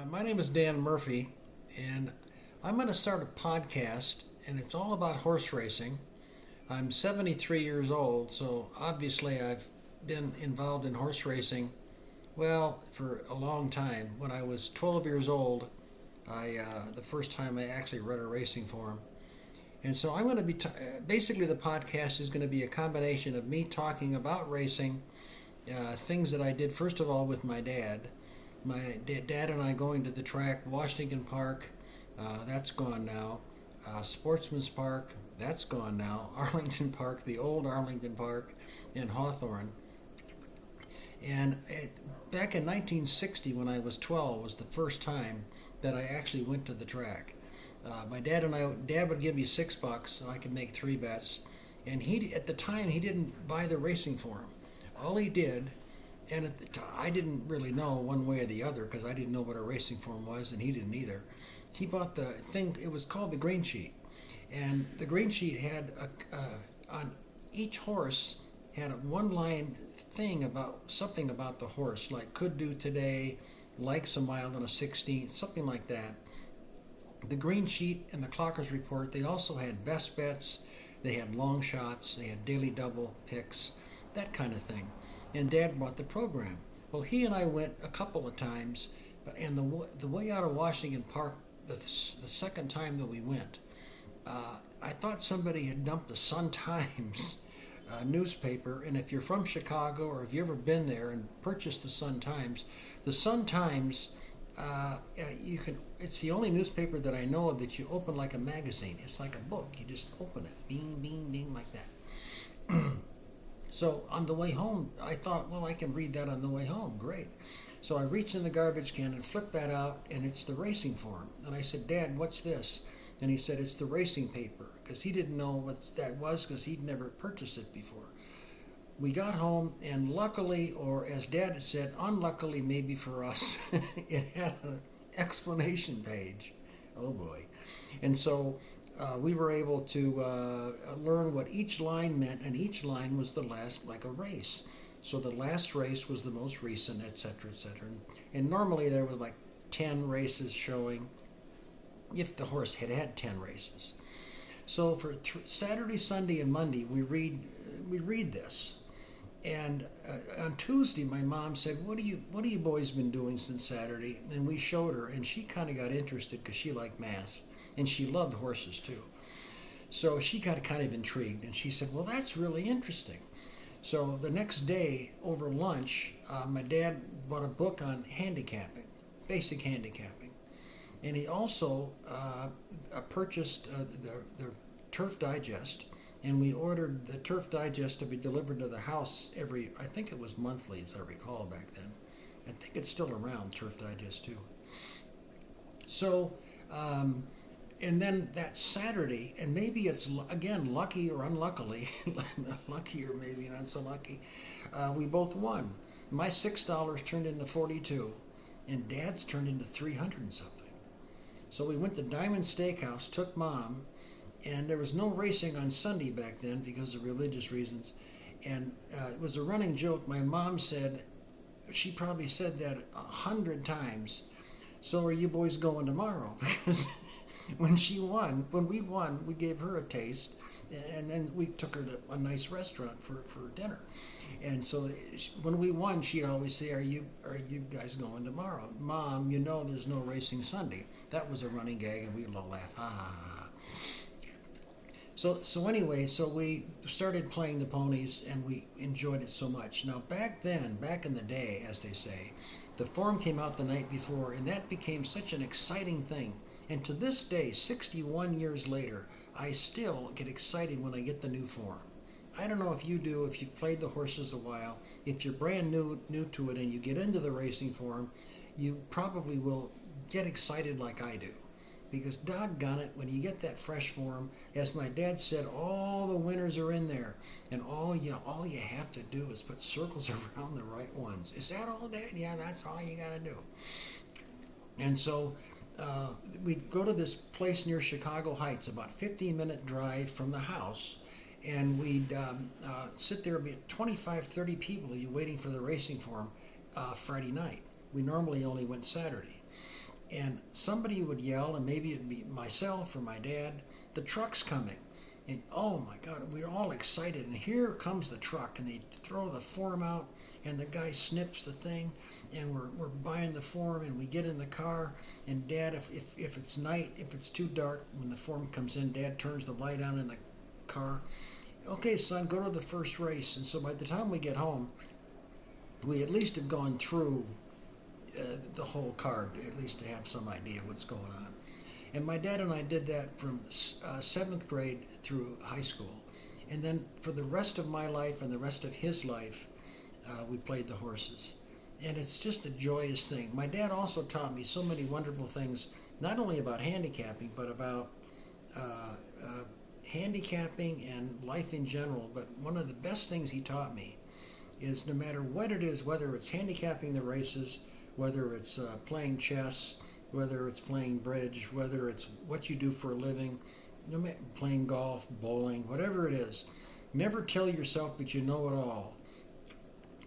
My name is Dan Murphy, and I'm going to start a podcast, and it's all about horse racing. I'm 73 years old, so obviously I've been involved in horse racing, well, for a long time. When I was 12 years old, the first time I actually run a racing form. And so I'm going to be, basically, the podcast is going to be a combination of me talking about racing, things that I did, first of all, with my dad. My dad and I going to the track, Washington Park, that's gone now. Sportsman's Park, that's gone now. Arlington Park, the old Arlington Park in Hawthorne. And back in 1960, when I was 12, was the first time that I actually went to the track. My dad would give me $6 so I could make three bets. And at the time, he didn't buy the racing for him. All he did, and at the time, I didn't really know one way or the other because I didn't know what a racing form was, and he didn't either. He bought the thing, it was called the green sheet. And the green sheet had, on each horse, had a one-line thing about something about the horse, like could do today, likes a mile and a 16th, something like that. The green sheet and the Clocker's report, they also had best bets, they had long shots, they had daily double picks, that kind of thing. And Dad bought the program. Well, he and I went a couple of times, and the way out of Washington Park, the second time that we went, I thought somebody had dumped the Sun-Times newspaper, and if you're from Chicago or if you've ever been there and purchased the Sun-Times, the Sun-Times, it's the only newspaper that I know of that you open like a magazine. It's like a book. You just open it, bing, bing, bing, like that. So on the way home, I thought, well, I can read that on the way home. Great. So I reached in the garbage can and flipped that out, and it's the racing form. And I said, Dad, what's this? And he said, it's the racing paper, because he didn't know what that was because he'd never purchased it before. We got home, and luckily, or as Dad said, unluckily maybe for us, it had an explanation page. Oh boy. And so we were able to learn what each line meant, and each line was the last, like a race. So the last race was the most recent, etc., etc. And normally there were like 10 races showing, if the horse had had 10 races. So for Saturday, Sunday, and Monday, we read this. And on Tuesday, my mom said, what have you boys been doing since Saturday? And we showed her, and she kind of got interested because she liked math, and she loved horses too. So she got kind of intrigued, and she said, well, that's really interesting. So the next day, over lunch, my dad bought a book on handicapping, basic handicapping. And he also purchased the Turf Digest, and we ordered the Turf Digest to be delivered to the house I think it was monthly, as I recall back then. I think it's still around, Turf Digest too. So, and then that Saturday, and maybe it's, again, lucky or unluckily, lucky or maybe not so lucky, we both won. My $6 turned into 42, and Dad's turned into 300 and something. So we went to Diamond Steakhouse, took Mom, and there was no racing on Sunday back then because of religious reasons. And it was a running joke. My mom said, she probably said that 100 times, so are you boys going tomorrow? Because when we won, we gave her a taste, and then we took her to a nice restaurant for dinner. And so when we won, she'd always say, are you guys going tomorrow? Mom, there's no racing Sunday. That was a running gag, and we'd all laugh, ha, ha, ha. So anyway, so we started playing the ponies, and we enjoyed it so much. Now, back in the day, as they say, the form came out the night before, and that became such an exciting thing. And to this day, 61 years later, I still get excited when I get the new form. I don't know if you do, if you've played the horses a while. If you're brand new to it and you get into the racing form, you probably will get excited like I do. Because doggone it, when you get that fresh form, as my dad said, all the winners are in there. And all you have to do is put circles around the right ones. Is that all, Dad? Yeah, that's all you got to do. And so we'd go to this place near Chicago Heights, about 15-minute drive from the house, and we'd sit there, be 25, 30 people waiting for the racing form Friday night. We normally only went Saturday. and somebody would yell, and maybe it'd be myself or my dad, "The truck's coming." And oh my God, we were all excited, and here comes the truck, and they throw the form out, and the guy snips the thing, and we're buying the form, and we get in the car, and Dad, if it's night, if it's too dark, when the form comes in, Dad turns the light on in the car. "Okay, son, go to the first race." And so by the time we get home, we at least have gone through the whole card, at least to have some idea what's going on. And my dad and I did that from seventh grade through high school. And then for the rest of my life and the rest of his life, we played the horses. And it's just a joyous thing. My dad also taught me so many wonderful things, not only about handicapping, but about handicapping and life in general. But one of the best things he taught me is no matter what it is, whether it's handicapping the races, whether it's playing chess, whether it's playing bridge, whether it's what you do for a living, playing golf, bowling, whatever it is, never tell yourself that you know it all,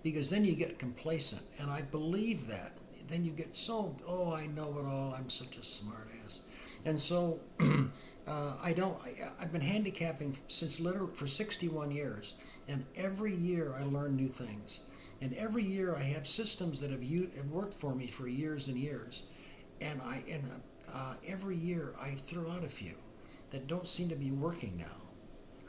because then you get complacent. And I believe that. Then you get so, "Oh, I know it all. I'm such a smart ass." And so I've been handicapping since literally for 61 years. And every year I learn new things. And every year I have systems that have worked for me for years and years. And every year I throw out a few that don't seem to be working now.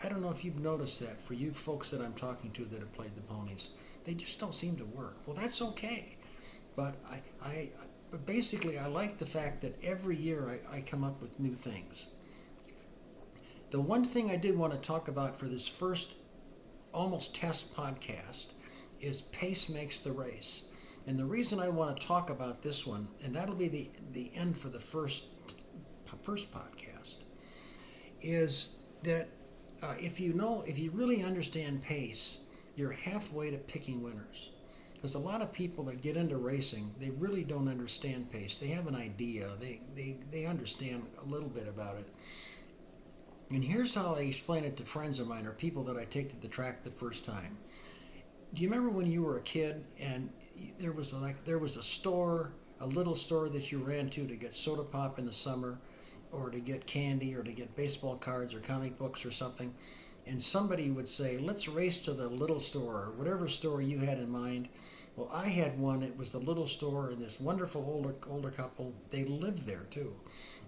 I don't know if you've noticed that for you folks that I'm talking to that have played the ponies. They just don't seem to work. Well, that's okay. But but basically I like the fact that every year I come up with new things. The one thing I did want to talk about for this first almost test podcast is pace makes the race. And the reason I want to talk about this one, and that'll be the end for the first podcast, is that if you really understand pace, you're halfway to picking winners. There's a lot of people that get into racing, they really don't understand pace. They have an idea, they understand a little bit about it. And here's how I explain it to friends of mine or people that I take to the track the first time. Do you remember when you were a kid and there was a store, a little store that you ran to get soda pop in the summer, or to get candy, or to get baseball cards or comic books or something, and somebody would say, "Let's race to the little store," or whatever store you had in mind. Well, I had one. It was the little store, and this wonderful older couple, they lived there too,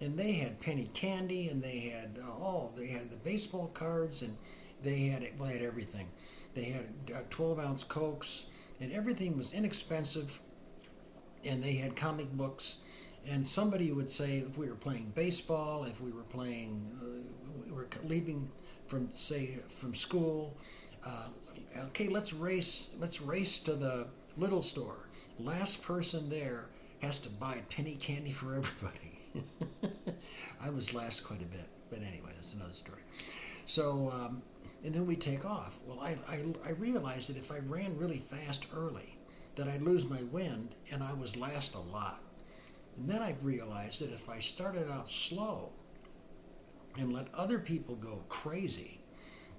and they had penny candy, and they had the baseball cards, and they had everything. They had 12-ounce Cokes, and everything was inexpensive, and they had comic books. And somebody would say, if we were playing baseball, if we were playing, we were leaving from school, okay, let's race to the little store. Last person there has to buy penny candy for everybody. I was last quite a bit, but anyway, that's another story. So, and then we take off. Well, I realized that if I ran really fast early, that I'd lose my wind, and I was last a lot. And then I realized that if I started out slow and let other people go crazy,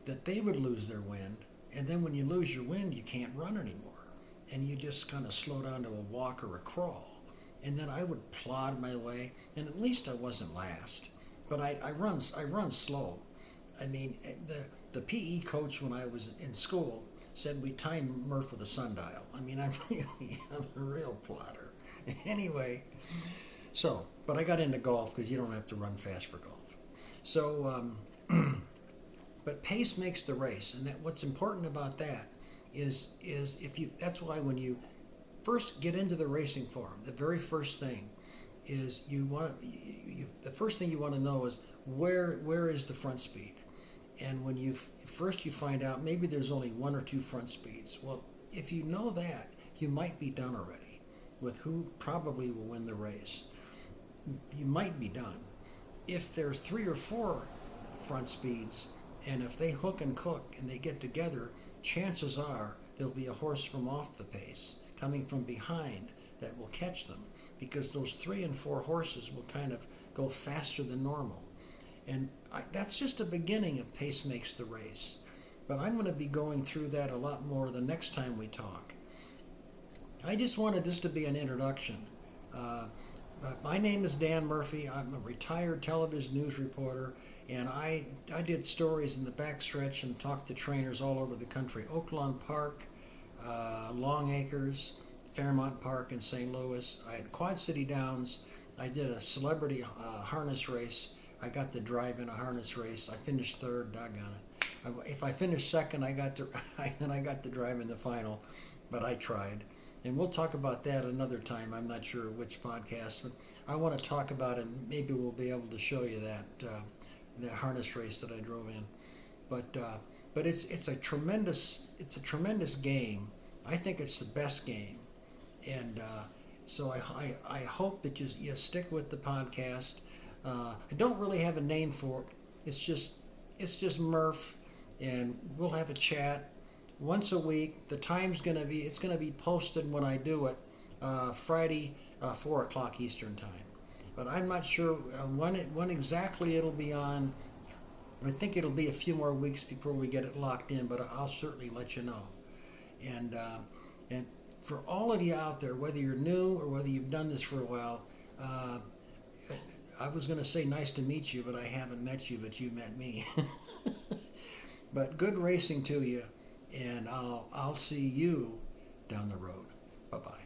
that they would lose their wind, and then when you lose your wind, you can't run anymore, and you just kind of slow down to a walk or a crawl. And then I would plod my way, and at least I wasn't last. But I run slow. I mean, the PE coach when I was in school said we time Murph with a sundial. I mean, I'm a real plotter. Anyway, but I got into golf because you don't have to run fast for golf. So, but pace makes the race, and what's important about that is that's why when you first get into the racing form, the very first thing is the first thing you want to know is where is the front speed. And when you find out maybe there's only one or two front speeds. Well, if you know that, you might be done already with who probably will win the race. You might be done. If there's 3 or 4 front speeds, and if they hook and cook and they get together, chances are there'll be a horse from off the pace coming from behind that will catch them, because those 3 and 4 horses will kind of go faster than normal. And that's just a beginning of pace makes the race. But I'm going to be going through that a lot more the next time we talk. I just wanted this to be an introduction. My name is Dan Murphy. I'm a retired television news reporter, and I did stories in the backstretch and talked to trainers all over the country. Oaklawn Park, Long Acres, Fairmont Park in St. Louis. I had Quad City Downs. I did a celebrity harness race. I got to drive in a harness race. I finished third. Doggone it. If I finished second, I got to then I got to drive in the final, but I tried. And we'll talk about that another time. I'm not sure which podcast, but I want to talk about it. And maybe we'll be able to show you that harness race that I drove in. But it's a tremendous game. I think it's the best game, and so I hope that you stick with the podcast. I don't really have a name for it. It's just Murph, and we'll have a chat once a week. The time's it's gonna be posted when I do it, Friday, 4 o'clock Eastern time. But I'm not sure when exactly it'll be on. I think it'll be a few more weeks before we get it locked in, but I'll certainly let you know. And for all of you out there, whether you're new or whether you've done this for a while, I was going to say nice to meet you, but I haven't met you, but you met me. But good racing to you, and I'll see you down the road. Bye-bye.